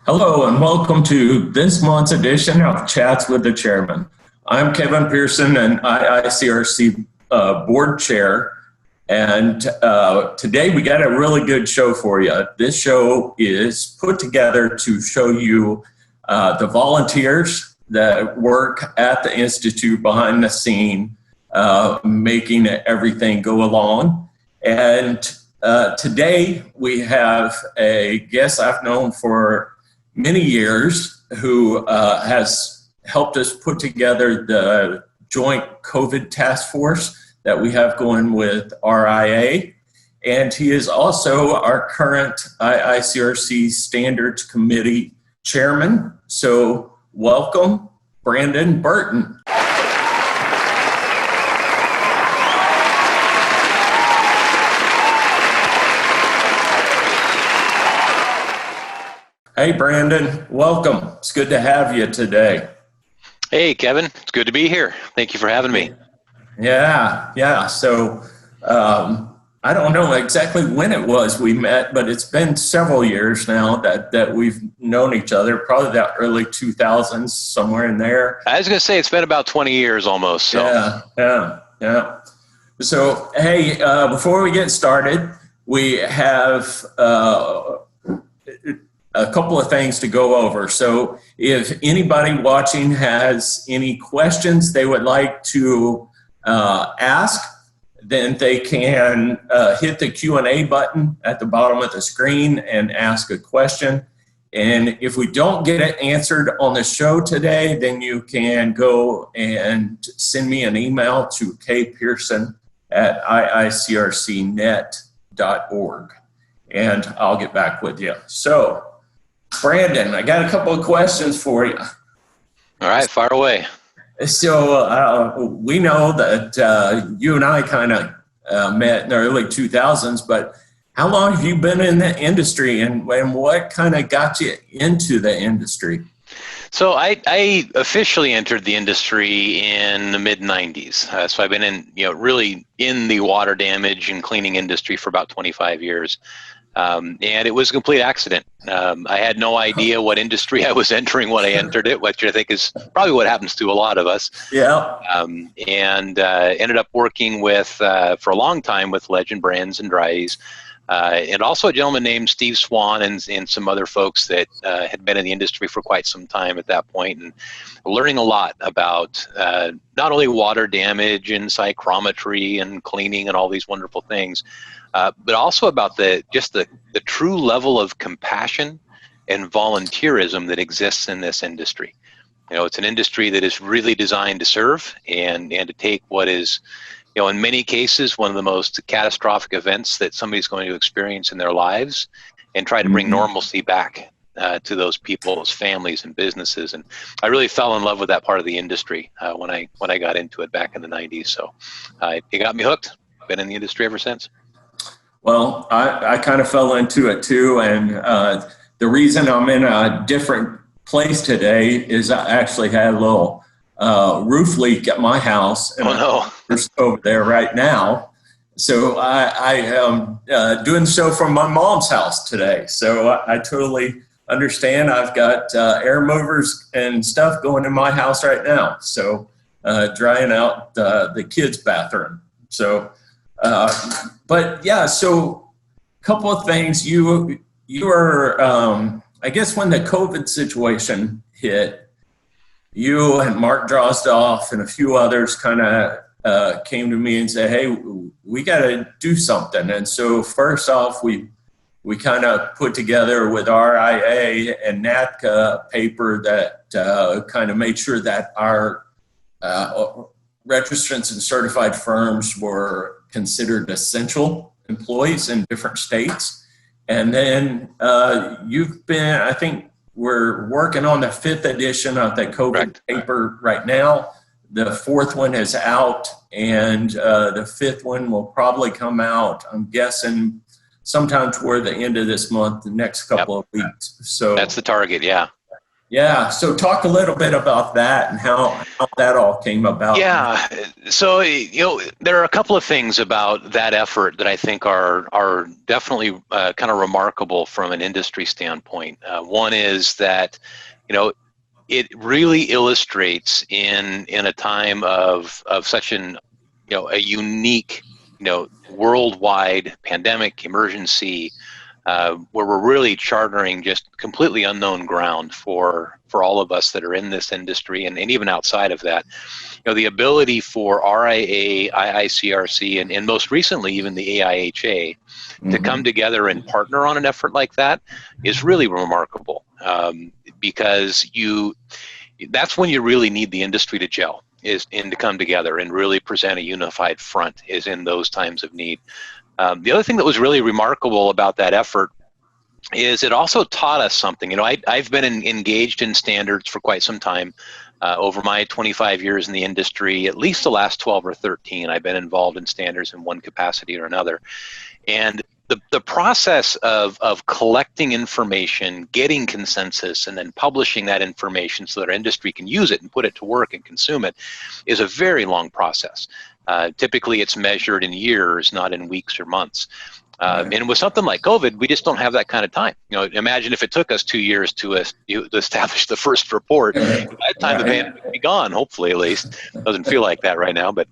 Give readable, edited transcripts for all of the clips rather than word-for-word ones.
Hello and welcome to this month's edition of Chats with the Chairman. I'm Kevin Pearson, and IICRC Board Chair, and today we got a really good show for you. This show is put together to show you the volunteers that work at the Institute behind the scene, making everything go along. And today we have a guest I've known for many years who has helped us put together the joint COVID task force that we have going with RIA. And he is also our current IICRC Standards Committee Chairman. So welcome, Brandon Burton. Hey, Brandon, welcome. It's good to have you today. Hey, Kevin. It's good to be here. Thank you for having me. Yeah. So I don't know exactly when it was we met, but it's been several years now that we've known each other, probably that early 2000s, somewhere in there. I was going to say it's been about 20 years almost. So. Yeah. So, hey, before we get started, we have a couple of things to go over. So if anybody watching has any questions they would like to ask, then they can hit the Q&A button at the bottom of the screen and ask a question. And if we don't get it answered on the show today, then you can go and send me an email to kpearson@iicrcnet.org, and I'll get back with you. So, Brandon, I got a couple of questions for you. All right, fire away. So we know that you and I kind of met in the early 2000s, but how long have you been in the industry, and what kind of got you into the industry? So I officially entered the industry in the mid-90s. So I've been really in the water damage and cleaning industry for about 25 years. And it was a complete accident. I had no idea what industry I was entering when I entered it, which I think is probably what happens to a lot of us. Yeah. And ended up working with, for a long time, with Legend Brands and Dries, and also a gentleman named Steve Swan and some other folks that had been in the industry for quite some time at that point, and learning a lot about not only water damage and psychrometry and cleaning and all these wonderful things, but also about the true level of compassion and volunteerism that exists in this industry. It's an industry that is really designed to serve and to take what is, in many cases, one of the most catastrophic events that somebody's going to experience in their lives, and try to bring normalcy back to those people's families and businesses. And I really fell in love with that part of the industry when I got into it back in the 90s. So it got me hooked. Been in the industry ever since. Well, I kind of fell into it too, and the reason I'm in a different place today is I actually had a little roof leak at my house, and I'm over there right now. So I am doing the show from my mom's house today. So I totally understand. I've got air movers and stuff going in my house right now, so drying out the kids' bathroom. So. But yeah, so a couple of things. You were, I guess when the COVID situation hit, you and Mark Drozdoff and a few others kind of came to me and said, hey, we got to do something. And so first off, we kind of put together with RIA and NATCA a paper that kind of made sure that our registrants and certified firms were considered essential employees in different states. And then you've been, I think we're working on the 5th edition of the COVID paper right now. The 4th one is out, and the 5th one will probably come out, I'm guessing, sometime toward the end of this month, the next couple of weeks. So that's the target, yeah. Yeah. So talk a little bit about that and how that all came about. Yeah, so there are a couple of things about that effort that I think are definitely kind of remarkable from an industry standpoint. One is that you know it really illustrates in a time of such an a unique worldwide pandemic emergency, where we're really chartering just completely unknown ground for all of us that are in this industry, and even outside of that. The ability for RIA, IICRC, and most recently even the AIHA to come Mhm. together and partner on an effort like that is really remarkable, because that's when you really need the industry to gel, and to come together and really present a unified front, is in those times of need. The other thing that was really remarkable about that effort is it also taught us something. I've been engaged in standards for quite some time. Over my 25 years in the industry, at least the last 12 or 13, I've been involved in standards in one capacity or another. And the process of collecting information, getting consensus, and then publishing that information so that our industry can use it and put it to work and consume it is a very long process. Typically, it's measured in years, not in weeks or months. Right. And with something like COVID, we just don't have that kind of time. Imagine if it took us 2 years to establish the first report. By that time, the Right. pandemic would be gone, hopefully, at least. Doesn't feel like that right now. But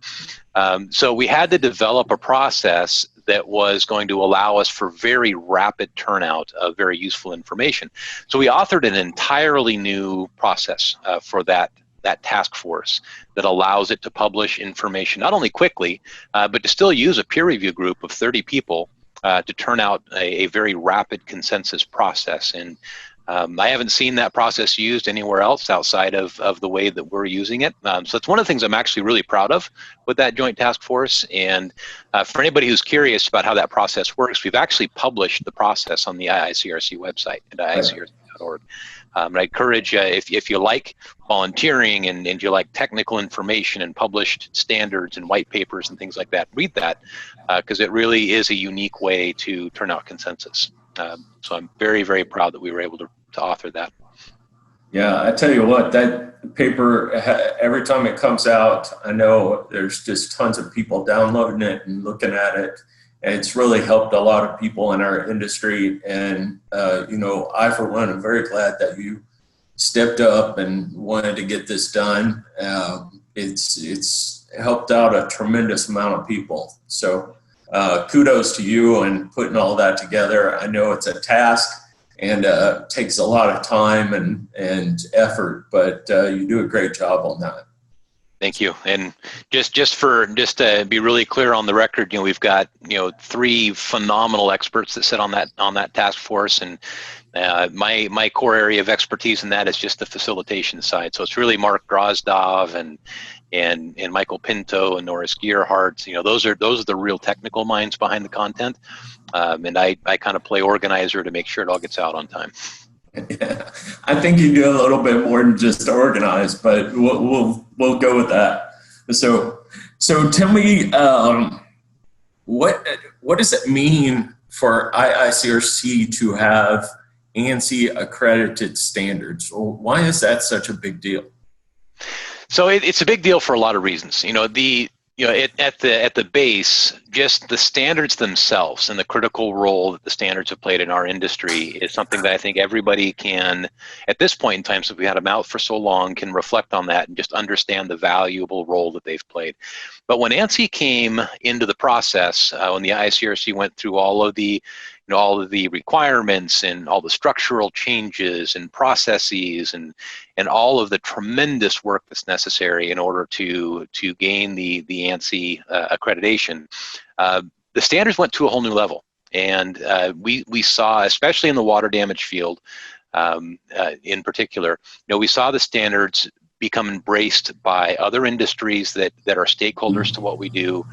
so we had to develop a process that was going to allow us for very rapid turnout of very useful information. So we authored an entirely new process for that task force that allows it to publish information not only quickly, but to still use a peer review group of 30 people to turn out a very rapid consensus process. And I haven't seen that process used anywhere else outside of the way that we're using it. So it's one of the things I'm actually really proud of with that joint task force. And for anybody who's curious about how that process works, we've actually published the process on the IICRC website at iicrc.org. And I encourage, if you like volunteering and you like technical information and published standards and white papers and things like that, read that, because it really is a unique way to turn out consensus. So I'm very, very proud that we were able to author that. Yeah, I tell you what, that paper, every time it comes out, I know there's just tons of people downloading it and looking at it. And it's really helped a lot of people in our industry. And, I, for one, am very glad that you stepped up and wanted to get this done. It's helped out a tremendous amount of people. So kudos to you and putting all that together. I know it's a task and takes a lot of time and effort, but you do a great job on that. Thank you. And just to be really clear on the record, we've got 3 phenomenal experts that sit on that task force, and my core area of expertise in that is just the facilitation side. So it's really Mark Drozdov and Michael Pinto and Norris Gearhart. Those are the real technical minds behind the content, and I kind of play organizer to make sure it all gets out on time. Yeah, I think you do a little bit more than just organize, but we'll go with that. So tell me, what does it mean for IICRC to have ANSI accredited standards? Why is that such a big deal? So it's a big deal for a lot of reasons. At the base, just the standards themselves and the critical role that the standards have played in our industry is something that I think everybody can, at this point in time, since we had them out for so long, can reflect on that and just understand the valuable role that they've played. But when ANSI came into the process, when the IICRC went through all of the requirements and all the structural changes and processes and all of the tremendous work that's necessary in order to gain the ANSI accreditation, the standards went to a whole new level. And we saw, especially in the water damage field in particular, we saw the standards become embraced by other industries that are stakeholders to what we do,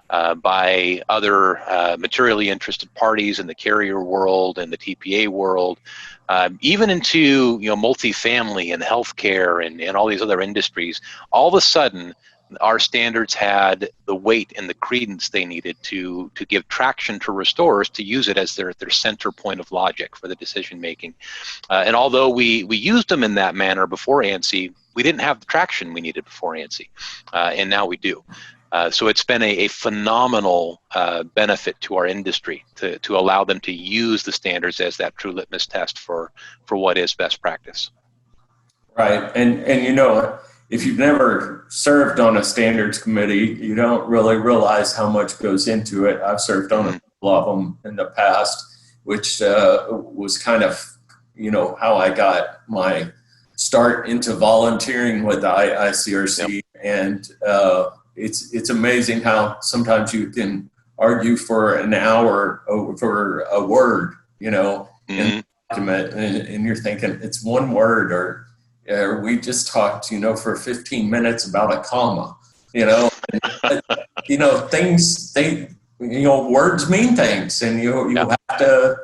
by other materially interested parties in the carrier world and the TPA world, even into multifamily and healthcare and all these other industries. All of a sudden, our standards had the weight and the credence they needed to give traction to restorers to use it as their center point of logic for the decision making. And although we used them in that manner before ANSI, we didn't have the traction we needed before ANSI, and now we do. So it's been a phenomenal benefit to our industry to allow them to use the standards as that true litmus test for what is best practice. Right, and you know, if you've never served on a standards committee, you don't really realize how much goes into it. I've served on a couple of them in the past, which was kind of, you know, how I got my start into volunteering with the IICRC. Yep. And it's amazing how sometimes you can argue for an hour over a word, you know, in the document, and you're thinking it's one word, or we just talked, you know, for 15 minutes about a comma, you know, and, you know, words mean things, and you have to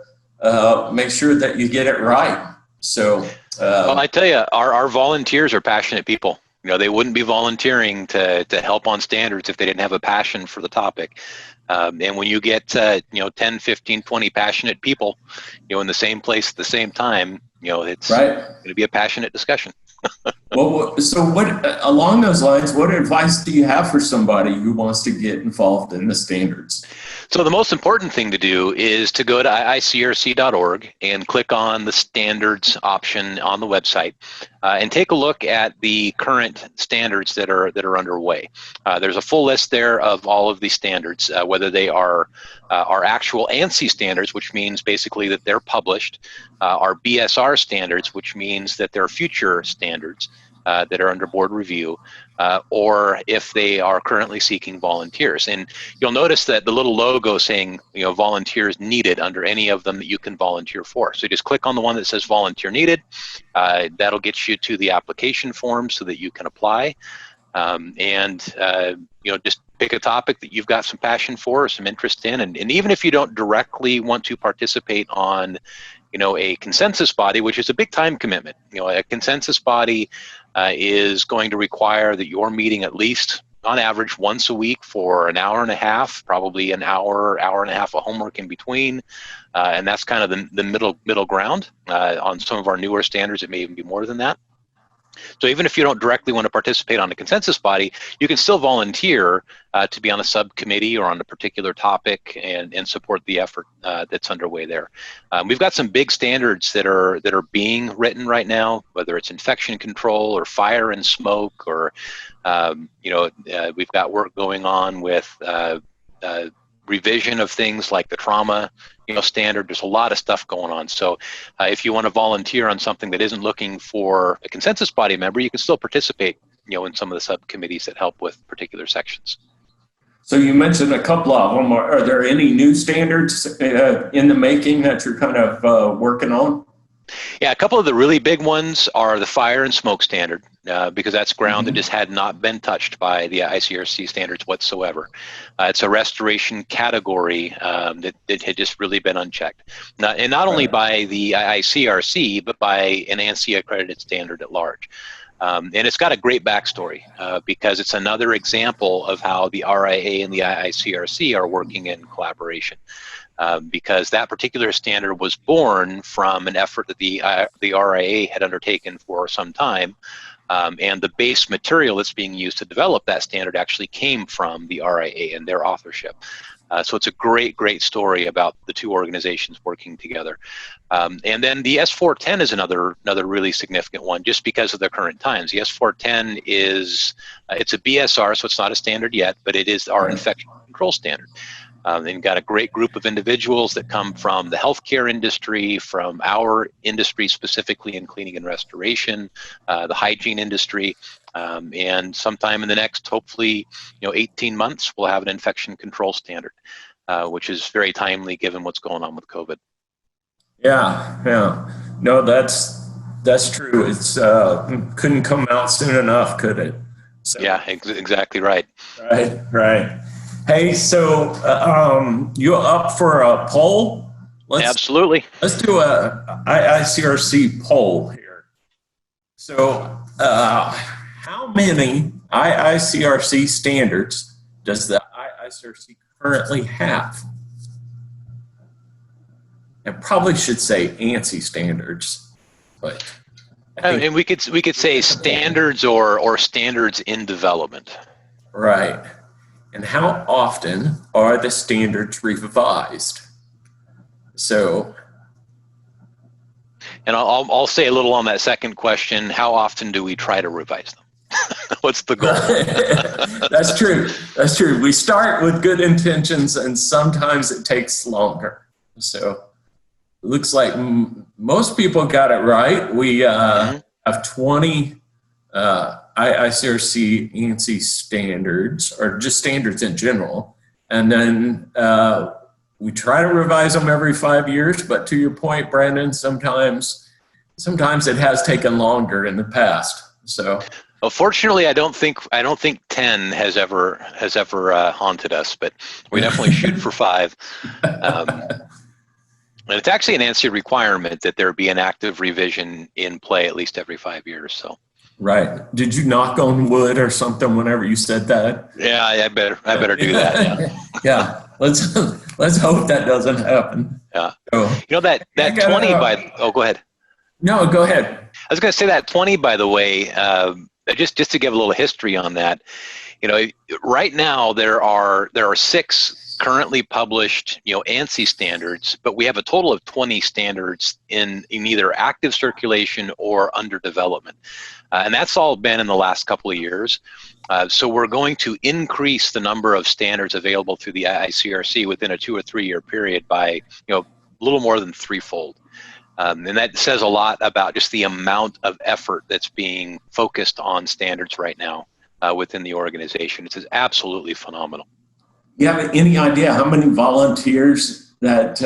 make sure that you get it right. So, well, I tell you, our volunteers are passionate people. You know, they wouldn't be volunteering to help on standards if they didn't have a passion for the topic. And when you get, 10, 15, 20 passionate people, you know, in the same place at the same time, you know, it's going to be a passionate discussion. Well, so along those lines, what advice do you have for somebody who wants to get involved in the standards? So the most important thing to do is to go to IICRC.org and click on the standards option on the website and take a look at the current standards that are underway. There's a full list there of all of these standards, whether they are actual ANSI standards, which means basically that they're published, our BSR standards, which means that they're future standards that are under board review, or if they are currently seeking volunteers. And you'll notice that the little logo saying, you know, volunteers needed under any of them that you can volunteer for. So just click on the one that says volunteer needed. That'll get you to the application form so that you can apply. Just pick a topic that you've got some passion for or some interest in. And even if you don't directly want to participate on, you know, a consensus body, which is a big time commitment. You know, a consensus body is going to require that you're meeting at least on average once a week for an hour and a half, probably an hour and a half of homework in between. And that's kind of the middle ground. On some of our newer standards, it may even be more than that. So even if you don't directly want to participate on a consensus body, you can still volunteer to be on a subcommittee or on a particular topic and support the effort that's underway there. We've got some big standards that are being written right now, whether it's infection control or fire and smoke, or we've got work going on with revision of things like the trauma, you know, standard. There's a lot of stuff going on. So if you want to volunteer on something that isn't looking for a consensus body member, you can still participate, you know, in some of the subcommittees that help with particular sections. So you mentioned a couple of them. Are there any new standards in the making that you're kind of working on? Yeah, a couple of the really big ones are the fire and smoke standard, because that's ground that just had not been touched by the IICRC standards whatsoever. It's a restoration category that had just really been unchecked. And not only by the IICRC, but by an ANSI accredited standard at large. And it's got a great backstory because it's another example of how the RIA and the IICRC are working in collaboration. Because that particular standard was born from an effort that the RIA had undertaken for some time, and the base material that's being used to develop that standard actually came from the RIA and their authorship. So it's a great story about the two organizations working together. And then the S410 is another really significant one, just because of the current times. The S410 it's a BSR, so it's not a standard yet, but it is our infection control standard. They've got a great group of individuals that come from the healthcare industry, from our industry specifically in cleaning and restoration, the hygiene industry, and sometime in the next, hopefully, 18 months, we'll have an infection control standard, which is very timely given what's going on with COVID. Yeah. No, that's true. It's couldn't come out soon enough, could it? So, yeah, exactly right. Right. Hey, so you up for a poll? Absolutely. Let's do a IICRC poll here. So how many IICRC standards does the IICRC currently have? I probably should say ANSI standards, but and we could say standards or standards in development. Right. And how often are the standards revised? So, and I'll say a little on that second question. How often do we try to revise them? What's the goal? That's true. That's true. We start with good intentions, and sometimes it takes longer. So it looks like most people got it right. We have 20 IICRC ANSI standards, or just standards in general. And then we try to revise them every 5 years. But to your point, Brandon, sometimes it has taken longer in the past. So. Well, fortunately, I don't think 10 has ever haunted us, but we definitely shoot for 5. And it's actually an ANSI requirement that there be an active revision in play at least every 5 years. So. Right. Did you knock on wood or something whenever you said that? Yeah, I better do that. Yeah. Yeah. Let's hope that doesn't happen. Yeah. So, that 20 by. Oh, go ahead. No, go ahead. I was going to say that 20, by the way. Just to give a little history on that, right now there are 6 currently published ANSI standards, but we have a total of 20 standards in either active circulation or under development, and that's all been in the last couple of years. So we're going to increase the number of standards available through the IICRC within a 2 or 3 year period by a little more than threefold. And that says a lot about just the amount of effort that's being focused on standards right now within the organization. It's absolutely phenomenal. You have any idea how many volunteers that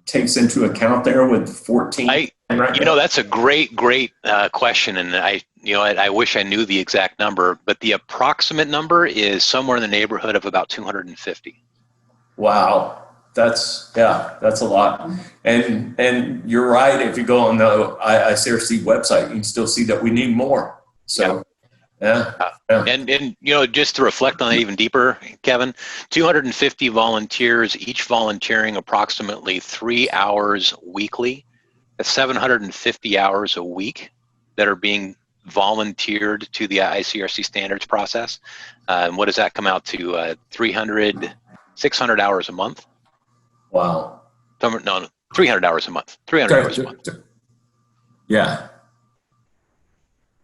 takes into account there with 14? That's a great question, and I wish I knew the exact number, but the approximate number is somewhere in the neighborhood of about 250. Wow. That's a lot. And you're right. If you go on the IICRC website, you can still see that we need more. So, yeah. And just to reflect on it even deeper, Kevin, 250 volunteers, each volunteering approximately 3 hours weekly. That's 750 hours a week that are being volunteered to the IICRC standards process. What does that come out to? 600 hours a month. Wow. No, 300 hours a month. 300 hours a month. Yeah.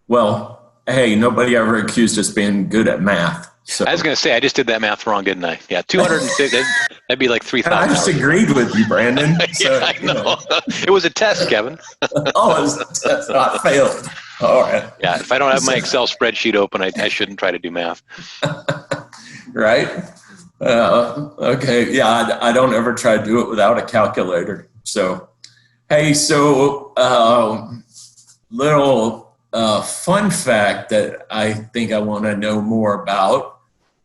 Well, hey, nobody ever accused us being good at math. So. I was going to say, I just did that math wrong, didn't I? Yeah, 250, that'd be like 3,000 I just agreed with you, Brandon. So, yeah, I know. It was a test, Kevin. Oh, it was a test. I failed. All right. Yeah, if I don't have my Excel spreadsheet open, I shouldn't try to do math. Right? Okay. Yeah, I don't ever try to do it without a calculator. So, hey, little fun fact that I think I want to know more about.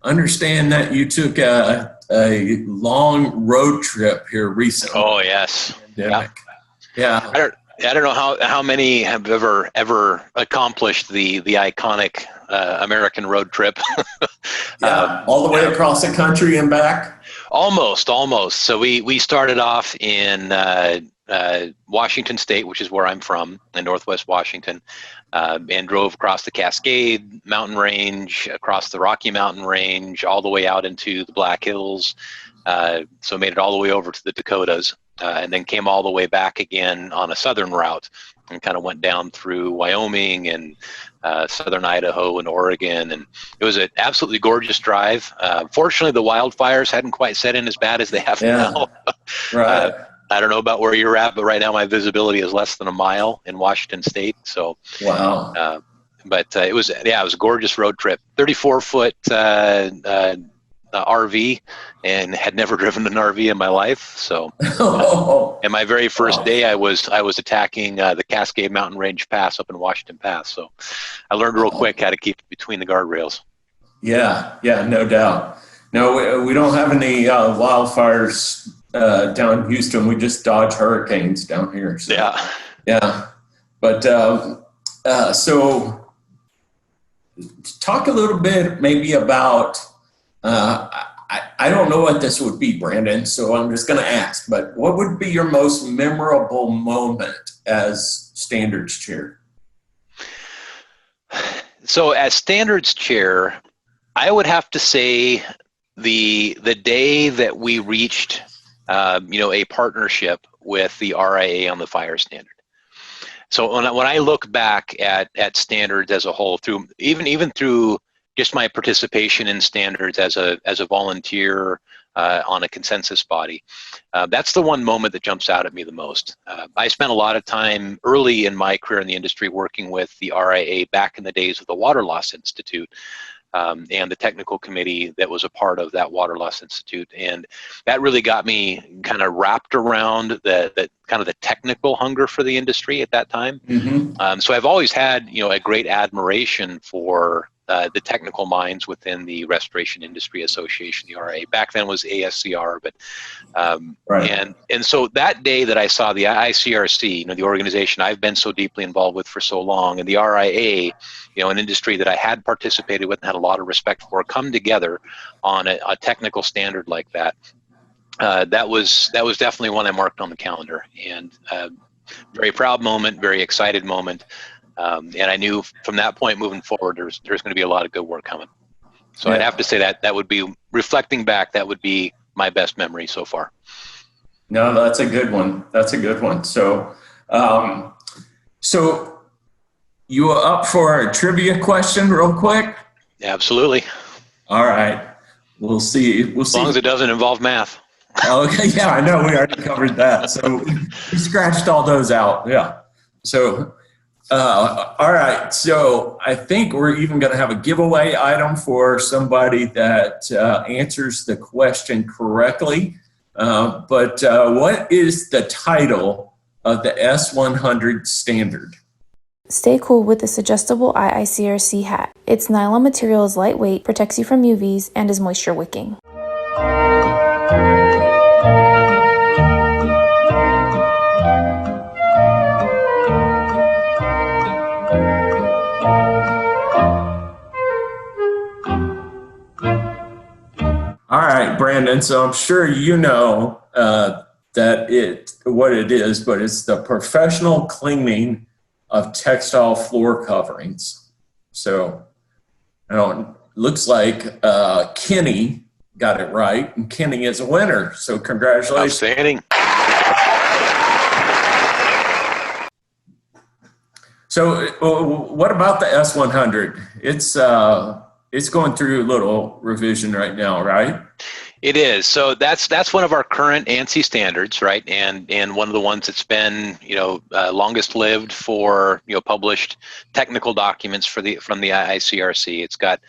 Understand that you took a long road trip here recently. Oh, yes. Yeah. I don't know how many have ever accomplished the iconic American road trip. All the way across the country and back? Almost. So we started off in Washington State, which is where I'm from, in Northwest Washington, and drove across the Cascade Mountain Range, across the Rocky Mountain Range, all the way out into the Black Hills. So made it all the way over to the Dakotas, and then came all the way back again on a southern route and kind of went down through Wyoming and southern Idaho and Oregon. And it was an absolutely gorgeous drive. Fortunately, the wildfires hadn't quite set in as bad as they have now. Right. I don't know about where you're at, but right now my visibility is less than a mile in Washington State. So, wow. But it was a gorgeous road trip. 34-foot RV, and had never driven an RV in my life. So, and my very first day, I was attacking the Cascade Mountain Range Pass up in Washington Pass. So, I learned real quick how to keep between the guardrails. Yeah, no doubt. No, we don't have any wildfires down in Houston. We just dodge hurricanes down here. So. Yeah. But so talk a little bit maybe about, I don't know what this would be, Brandon, so I'm just going to ask, but what would be your most memorable moment as standards chair? So as standards chair, I would have to say the day that we reached, a partnership with the RIA on the fire standard. So when I look back at standards as a whole, through even through just my participation in standards as a volunteer on a consensus body, that's the one moment that jumps out at me the most. I spent a lot of time early in my career in the industry working with the RIA back in the days of the Water Loss Institute. And the technical committee that was a part of that Water Loss Institute, and that really got me kind of wrapped around the kind of the technical hunger for the industry at that time. Mm-hmm. So I've always had a great admiration for the technical minds within the Restoration Industry Association, the RIA. Back then was ASCR, but right. and so that day that I saw the IICRC, the organization I've been so deeply involved with for so long, and the RIA, an industry that I had participated with and had a lot of respect for, come together on a technical standard like that. That was definitely one I marked on the calendar, and very proud moment, very excited moment. And I knew from that point moving forward, there's going to be a lot of good work coming. So yeah. I'd have to say that would be, reflecting back, that would be my best memory so far. No, that's a good one. That's a good one. So, so you are up for a trivia question real quick? Absolutely. All right. We'll see. We'll see. As long as it doesn't involve math. Okay. Yeah, I know. We already covered that. So we scratched all those out. Yeah. So, all right. So I think we're even going to have a giveaway item for somebody that answers the question correctly. But what is the title of the S100 standard? Stay cool with this adjustable IICRC hat. Its nylon material is lightweight, protects you from UVs, and is moisture wicking. All right, Brandon. So I'm sure you know what it is, but it's the professional cleaning of textile floor coverings. So, looks like Kenny got it right, and Kenny is a winner. So congratulations. Outstanding. So what about the S100? It's going through a little revision right now, right? It is. So that's one of our current ANSI standards, right? And one of the ones that's been, longest lived for, published technical documents from the IICRC. It's got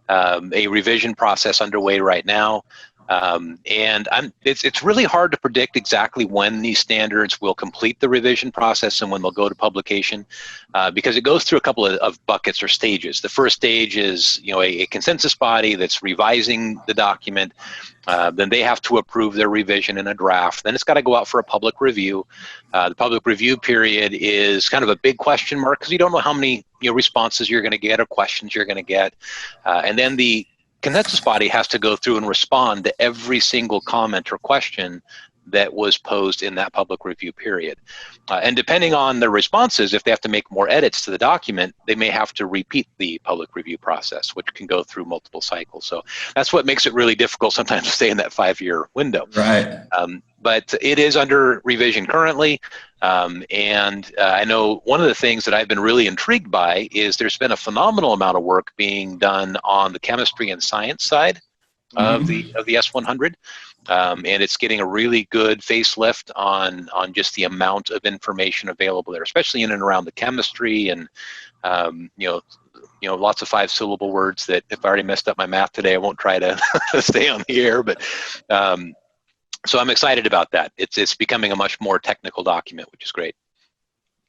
a revision process underway right now. And it's really hard to predict exactly when these standards will complete the revision process and when they'll go to publication, because it goes through a couple of buckets or stages. The first stage is a consensus body that's revising the document. Then they have to approve their revision in a draft. Then it's got to go out for a public review. The public review period is kind of a big question mark because you don't know how many responses you're going to get or questions you're going to get. And then the consensus body has to go through and respond to every single comment or question that was posed in that public review period. And depending on the responses, if they have to make more edits to the document, they may have to repeat the public review process, which can go through multiple cycles. So that's what makes it really difficult sometimes to stay in that 5-year window. Right. But it is under revision currently. And I know one of the things that I've been really intrigued by is there's been a phenomenal amount of work being done on the chemistry and science side of the S100. And it's getting a really good facelift on just the amount of information available there, especially in and around the chemistry and lots of 5-syllable words that if I already messed up my math today, I won't try to stay on the air. But so I'm excited about that. It's becoming a much more technical document, which is great.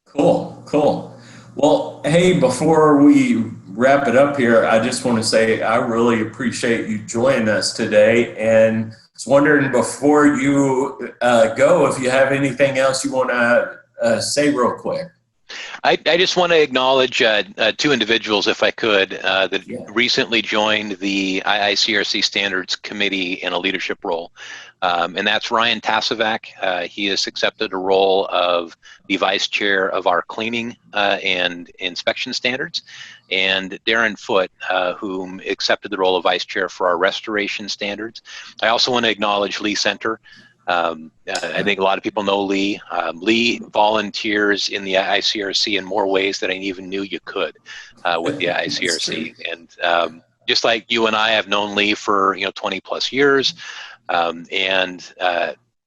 Cool. Well, hey, before we wrap it up here, I just want to say I really appreciate you joining us today, and I was wondering before you go if you have anything else you want to say real quick. I just want to acknowledge two individuals, if I could, that recently joined the IICRC Standards Committee in a leadership role. And that's Ryan Tassovac. He has accepted a role of the vice chair of our cleaning and inspection standards, and Darren Foote, whom accepted the role of vice chair for our restoration standards. I also want to acknowledge Lee Center. I think a lot of people know Lee. Lee volunteers in the IICRC in more ways than I even knew you could with the IICRC. And just like you and I have known Lee for 20 plus years,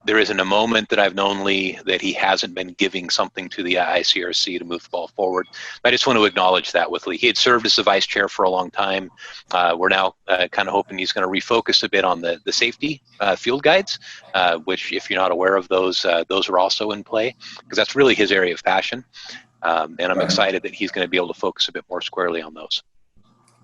there isn't a moment that I've known Lee that he hasn't been giving something to the IICRC to move the ball forward. I just want to acknowledge that with Lee. He had served as the vice chair for a long time. We're now kind of hoping he's going to refocus a bit on the safety field guides, which, if you're not aware of those are also in play, because that's really his area of passion. And I'm excited that he's going to be able to focus a bit more squarely on those.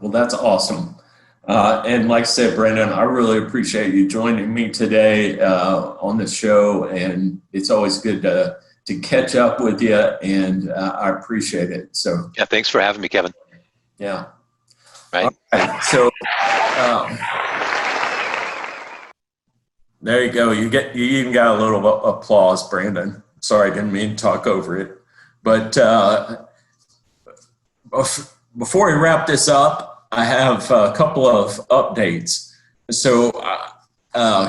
Well, that's awesome. And like I said, Brendan, I really appreciate you joining me today on the show, and it's always good to catch up with you, and I appreciate it. So yeah, thanks for having me, Kevin. Yeah. Right. So there you go. You even got a little applause, Brandon. Sorry, I didn't mean to talk over it. But before we wrap this up, I have a couple of updates. So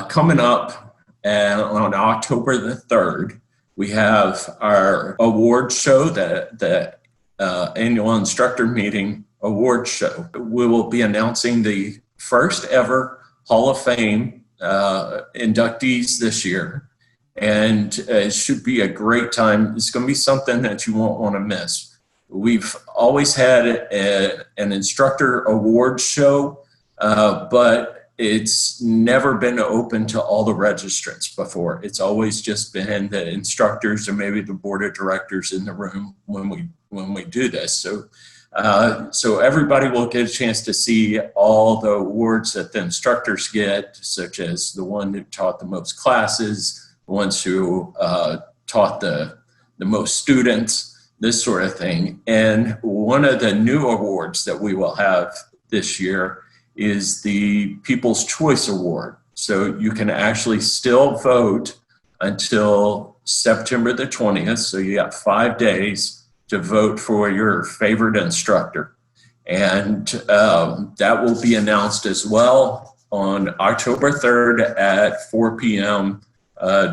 coming up on October the 3rd, we have our award show, the annual instructor meeting award show. We will be announcing the first ever Hall of Fame inductees this year. And it should be a great time. It's going to be something that you won't want to miss. We've always had an instructor awards show, but it's never been open to all the registrants before. It's always just been the instructors or maybe the board of directors in the room when we do this. So everybody will get a chance to see all the awards that the instructors get, such as the one who taught the most classes, the ones who taught the most students, this sort of thing. And one of the new awards that we will have this year is the People's Choice Award. So you can actually still vote until September the 20th. So you got 5 days to vote for your favorite instructor. And that will be announced as well on October 3rd at 4 p.m.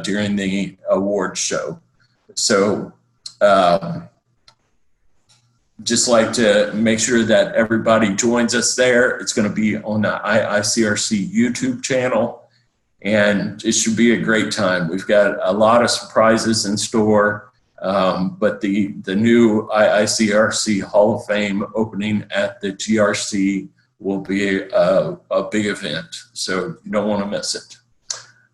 During the award show. So just like to make sure that everybody joins us there. It's going to be on the IICRC YouTube channel, and it should be a great time. We've got a lot of surprises in store, but the new IICRC Hall of Fame opening at the GRC will be a big event, so you don't want to miss it.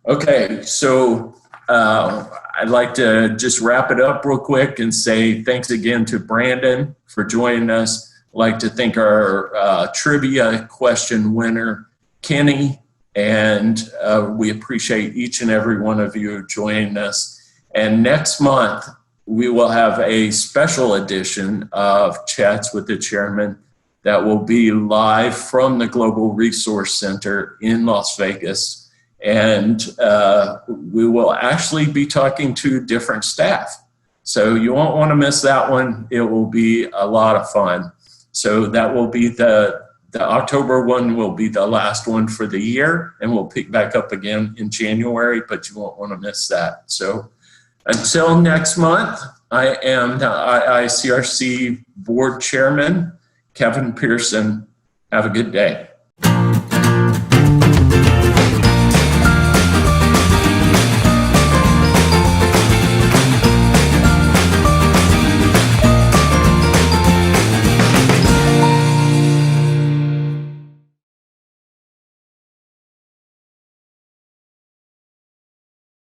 Okay, so I'd like to just wrap it up real quick and say thanks again to Brandon for joining us. I'd like to thank our trivia question winner, Kenny, and we appreciate each and every one of you joining us. And next month, we will have a special edition of Chats with the Chairman that will be live from the Global Resource Center in Las Vegas. And we will actually be talking to different staff. So you won't want to miss that one. It will be a lot of fun. So that will be the October one will be the last one for the year, and we'll pick back up again in January, but you won't want to miss that. So until next month, I am the IICRC Board Chairman, Kevin Pearson. Have a good day.